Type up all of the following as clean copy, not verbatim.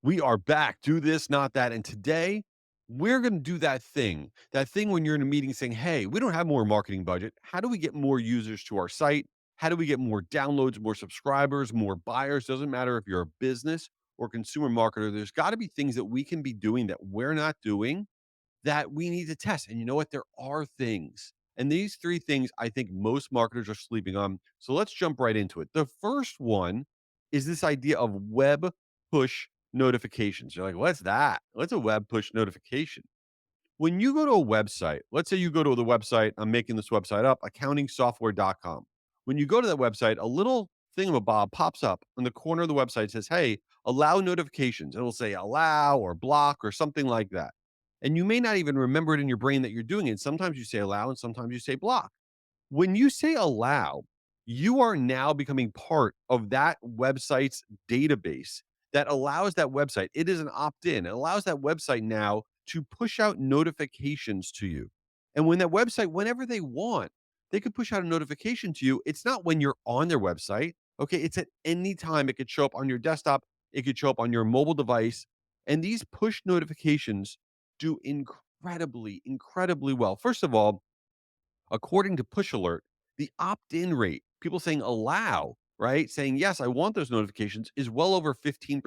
We are back. Do this, not that. And today we're going to do that thing when you're in a meeting saying, hey, we don't have more marketing budget. How do we get more users to our site? How do we get more downloads, more subscribers, more buyers? Doesn't matter if you're a business or consumer marketer. There's got to be things that we can be doing that we're not doing that we need to test. And you know what? There are things. And these three things I think most marketers are sleeping on. So let's jump right into it. The first one is this idea of web push notifications. You're like, what's that? What's a web push notification? When you go to a website, let's say you go to the website, I'm making this website up, accountingsoftware.com. When you go to that website, a little thingamabob pops up in the corner of the website, says, hey, allow notifications. It'll say allow or block or something like that. And you may not even remember it in your brain that you're doing it. Sometimes you say allow and sometimes you say block. When you say allow, you are now becoming part of that website's database that allows that website. It is an opt in. It allows that website now to push out notifications to you. And when that website, whenever they want, they could push out a notification to you. It's not when you're on their website. Okay. It's at any time. It could show up on your desktop, it could show up on your mobile device. And these push notifications do incredibly well. First of all, according to Push Alert, the opt-in rate, people saying allow, right? Saying, yes, I want those notifications is well over 15%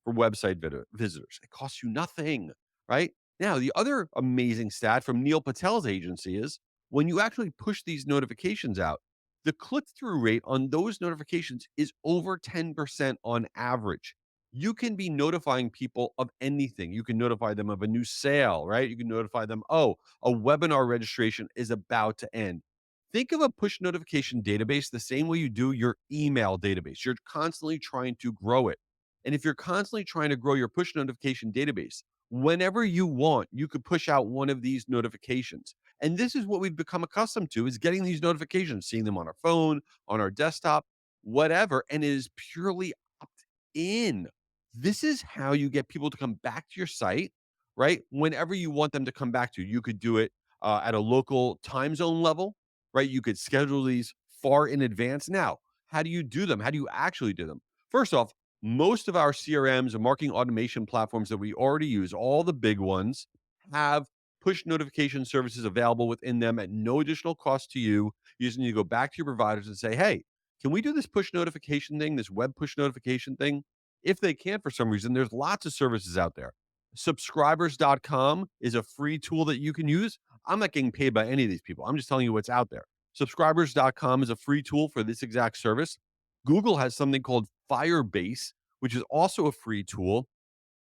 for website visitors. It costs you nothing, right? Now, the other amazing stat from Neil Patel's agency is when you actually push these notifications out, the click through rate on those notifications is over 10% on average. You can be notifying people of anything. You can notify them of a new sale, right? You can notify them, oh, a webinar registration is about to end. Think of a push notification database the same way you do your email database. You're constantly trying to grow it. And if you're constantly trying to grow your push notification database, whenever you want, you could push out one of these notifications. And this is what we've become accustomed to is getting these notifications, seeing them on our phone, on our desktop, whatever, and it is purely opt in. This is how you get people to come back to your site, right? Whenever you want them to come back to you, you could do it at a local time zone level, right? You could schedule these far in advance. Now, how do you do them? How do you actually do them? First off, most of our CRMs and marketing automation platforms that we already use, all the big ones, have push notification services available within them at no additional cost to you. You just need to go back to your providers and say, hey, can we do this push notification thing, this web push notification thing? If they can't for some reason, there's lots of services out there. Subscribers.com is a free tool that you can use. I'm not getting paid by any of these people. I'm just telling you what's out there. Subscribers.com is a free tool for this exact service. Google has something called Firebase, which is also a free tool.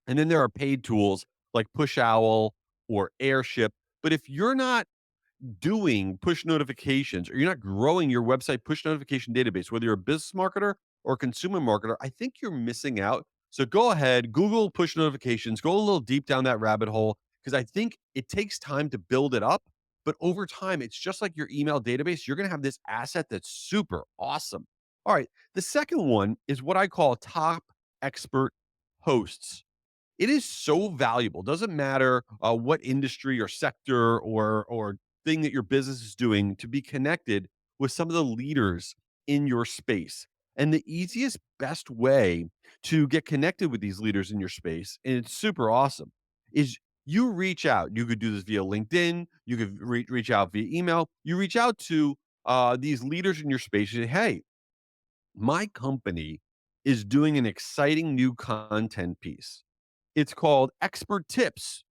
And then there are paid tools like Push Owl or Airship. But if you're not doing push notifications or you're not growing your website push notification database, whether you're a business marketer or consumer marketer, I think you're missing out. So go ahead, Google push notifications, go a little deep down that rabbit hole because I think it takes time to build it up. But over time, it's just like your email database. You're going to have this asset that's super awesome. All right. The second one is what I call top expert hosts. It is so valuable. Doesn't matter what industry or sector or thing that your business is doing to be connected with some of the leaders in your space. And the easiest, best way to get connected with these leaders in your space, and it's super awesome, is you reach out. You could do this via LinkedIn. You could reach out via email. You reach out to these leaders in your space. You say, hey, my company is doing an exciting new content piece. It's called Expert Tips.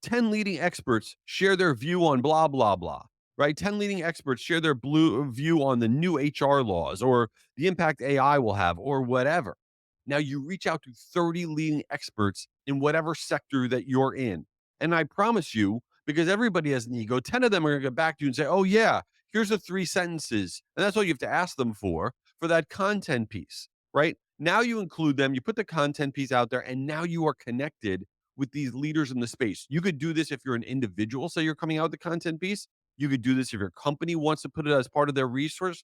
10 leading experts share their view on blah, blah, blah, right? 10 leading experts share their blue view on the new HR laws or the impact AI will have or whatever. Now you reach out to 30 leading experts in whatever sector that you're in. And I promise you, because everybody has an ego, 10 of them are going to get back to you and say, oh, yeah, here's the 3 sentences. And that's all you have to ask them for that content piece, right? Now you include them, you put the content piece out there, and now you are connected with these leaders in the space. You could do this if you're an individual, say you're coming out with the content piece. You could do this if your company wants to put it as part of their resource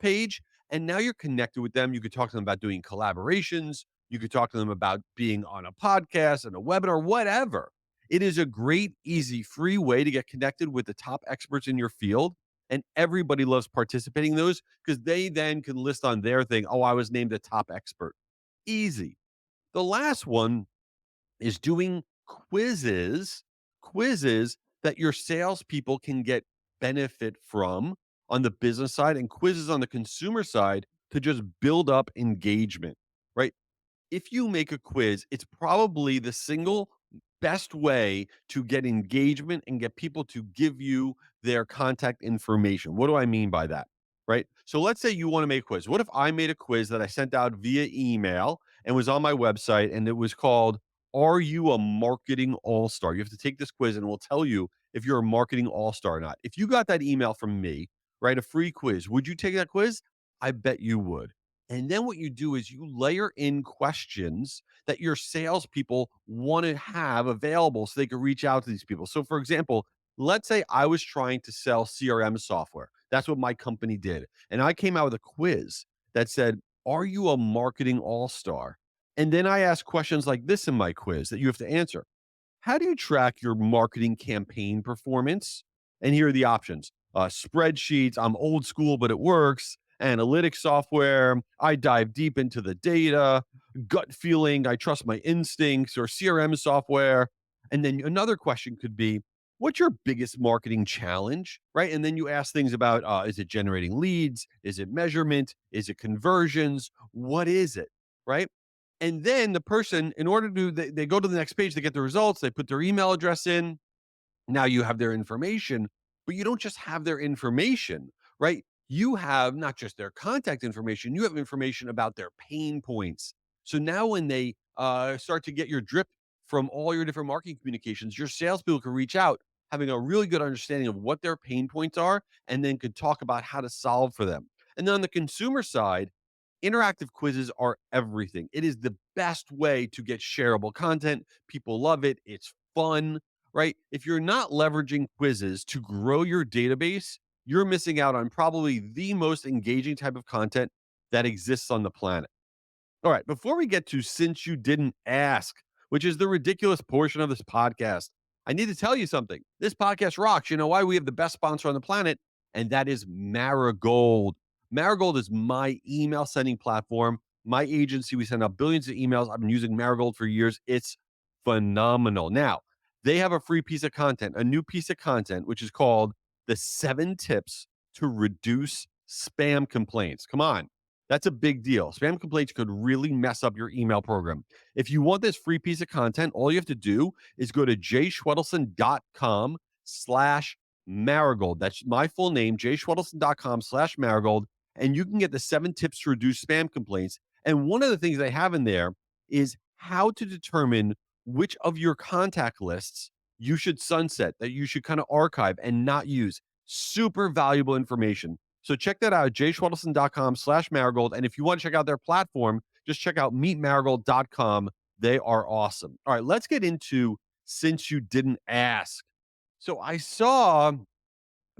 page. And now you're connected with them. You could talk to them about doing collaborations. You could talk to them about being on a podcast and a webinar, whatever. It is a great, easy, free way to get connected with the top experts in your field. And everybody loves participating in those because they then can list on their thing, oh, I was named a top expert. Easy. The last one is doing quizzes that your salespeople can get benefit from on the business side and quizzes on the consumer side to just build up engagement, right? If you make a quiz, it's probably the single best way to get engagement and get people to give you their contact information. What do I mean by that? Right. So let's say you want to make a quiz. What if I made a quiz that I sent out via email and was on my website and it was called, Are You a Marketing All Star? You have to take this quiz and we'll tell you if you're a marketing all star or not. If you got that email from me, right, a free quiz, would you take that quiz? I bet you would. And then what you do is you layer in questions that your salespeople want to have available so they can reach out to these people. So, for example, let's say I was trying to sell CRM software. That's what my company did. And I came out with a quiz that said, Are you a marketing all star? And then I asked questions like this in my quiz that you have to answer. How do you track your marketing campaign performance? And here are the options: spreadsheets, I'm old school, but it works. Analytics software, I dive deep into the data. Gut feeling, I trust my instincts, or CRM software. And then another question could be, what's your biggest marketing challenge? Right. And then you ask things about, is it generating leads? Is it measurement? Is it conversions? What is it? Right. And then the person, in order to, they go to the next page, they get the results, they put their email address in. Now you have their information, but you don't just have their information, right? You have not just their contact information, you have information about their pain points. So now when they start to get your drip from all your different marketing communications, your salespeople can reach out, having a really good understanding of what their pain points are, and then could talk about how to solve for them. And then on the consumer side, interactive quizzes are everything. It is the best way to get shareable content. People love it. It's fun, right? If you're not leveraging quizzes to grow your database, you're missing out on probably the most engaging type of content that exists on the planet. All right, before we get to Since You Didn't Ask, which is the ridiculous portion of this podcast, I need to tell you something. This podcast rocks. You know why? We have the best sponsor on the planet, and that is Marigold. Marigold is my email sending platform. My agency, we send out billions of emails. I've been using Marigold for years. It's phenomenal. Now, they have a free piece of content, a new piece of content, which is called the 7 Tips to Reduce Spam Complaints. Come on. That's a big deal. Spam complaints could really mess up your email program. If you want this free piece of content, all you have to do is go to jayschwedelson.com/marigold. That's my full name, jayschwedelson.com/marigold. And you can get the 7 tips to reduce spam complaints. And one of the things they have in there is how to determine which of your contact lists you should sunset, that you should kind of archive and not use. Super valuable information. So check that out, jayschwedelson.com/marigold. And if you want to check out their platform, just check out meetmarigold.com. They are awesome. All right, let's get into Since You Didn't Ask. So I saw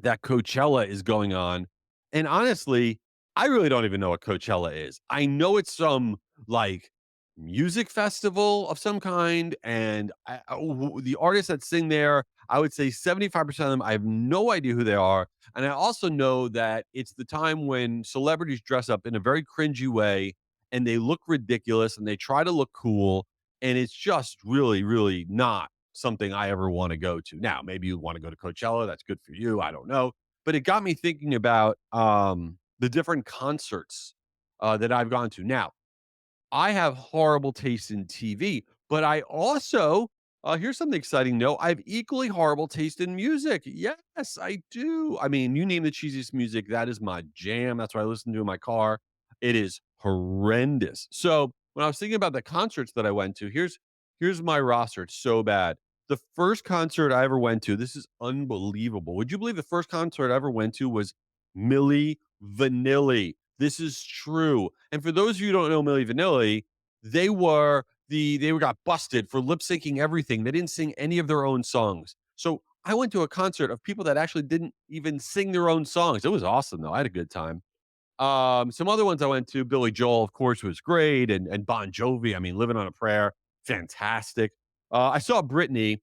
that Coachella is going on. And honestly, I really don't even know what Coachella is. I know it's some like music festival of some kind. And the artists that sing there, I would say 75% of them, I have no idea who they are. And I also know that it's the time when celebrities dress up in a very cringy way and they look ridiculous and they try to look cool. And it's just really, really not something I ever want to go to. Now, maybe you want to go to Coachella. That's good for you. I don't know. But it got me thinking about the different concerts that I've gone to. Now, I have horrible taste in TV, but I also, here's something exciting. No, I have equally horrible taste in music. Yes, I do. I mean, you name the cheesiest music, that is my jam. That's what I listen to in my car. It is horrendous. So when I was thinking about the concerts that I went to, here's my roster. It's so bad. The first concert I ever went to, this is unbelievable. Would you believe the first concert I ever went to was Milli Vanilli? This is true. And for those of you who don't know Milli Vanilli, they got busted for lip syncing everything. They didn't sing any of their own songs. So I went to a concert of people that actually didn't even sing their own songs. It was awesome though. I had a good time. Some other ones I went to, Billy Joel, of course, was great, and Bon Jovi. I mean, Living on a Prayer, fantastic. I saw Britney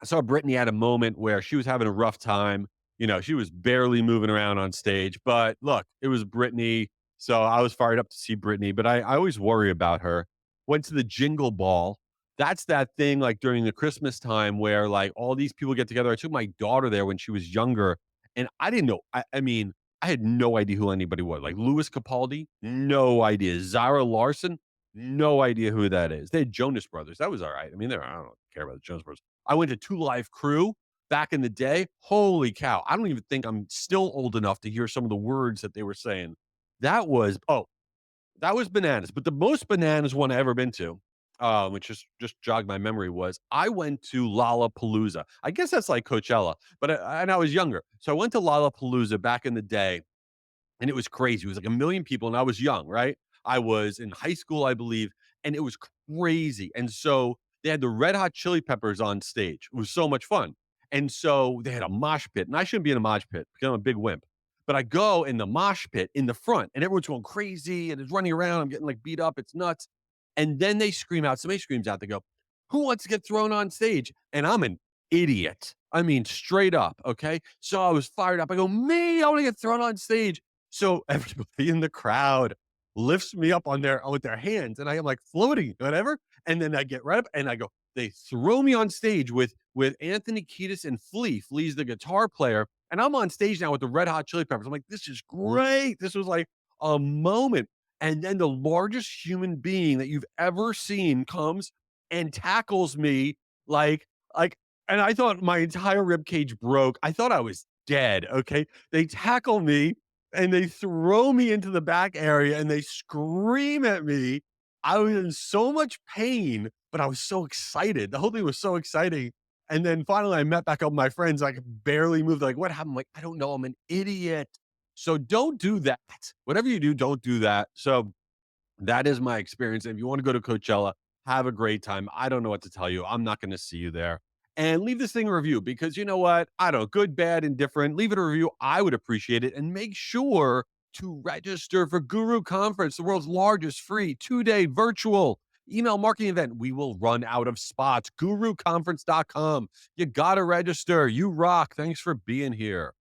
at a moment where she was having a rough time. You know, she was barely moving around on stage, but look, it was Britney. So I was fired up to see Britney, but I always worry about her. Went to the Jingle Ball. That's that thing like during the Christmas time where like all these people get together. I took my daughter there when she was younger, and I didn't know. I mean, I had no idea who anybody was. Like Louis Capaldi, no idea. Zara Larson, no idea who that is. They had Jonas Brothers. That was all right. I mean, I don't care about the Jonas Brothers. I went to Two Live Crew back in the day. Holy cow. I don't even think I'm still old enough to hear some of the words that they were saying. That was, oh, that was bananas. But the most bananas one I ever been to, which just jogged my memory, was I went to Lollapalooza. I guess that's like Coachella, but and I was younger. So I went to Lollapalooza back in the day, and it was crazy. It was like a million people, and I was young, right? I was in high school, I believe, and it was crazy. And so they had the Red Hot Chili Peppers on stage. It was so much fun. And so they had a mosh pit, and I shouldn't be in a mosh pit because I'm a big wimp. But I go in the mosh pit in the front, and everyone's going crazy and it's running around. I'm getting like beat up. It's nuts. And then they scream out, somebody screams out, they go, "Who wants to get thrown on stage?" And I'm an idiot. I mean, straight up. Okay. So I was fired up. I go, "Me, I want to get thrown on stage." So everybody in the crowd lifts me up on their with their hands, and I am like floating, whatever. And then I get right up and I go, they throw me on stage with Anthony Kiedis and Flea. Flea's the guitar player, and I'm on stage now with the Red Hot Chili Peppers. I'm like, this is great. This was like a moment. And then the largest human being that you've ever seen comes and tackles me like, and I thought my entire rib cage broke. I thought I was dead. Okay. They tackle me and they throw me into the back area and they scream at me. I was in so much pain, but I was so excited. The whole thing was so exciting. And then finally I met back up with my friends. I could barely move. They're like, what happened? I'm like, I don't know. I'm an idiot. So don't do that. Whatever you do, don't do that. So that is my experience. And if you want to go to Coachella, have a great time. I don't know what to tell you. I'm not going to see you there. And leave this thing a review because you know what? I don't know, good, bad, indifferent. Leave it a review. I would appreciate it. And make sure to register for Guru Conference, the world's largest free 2-day virtual email marketing event. We will run out of spots. GuruConference.com. You got to register. You rock. Thanks for being here.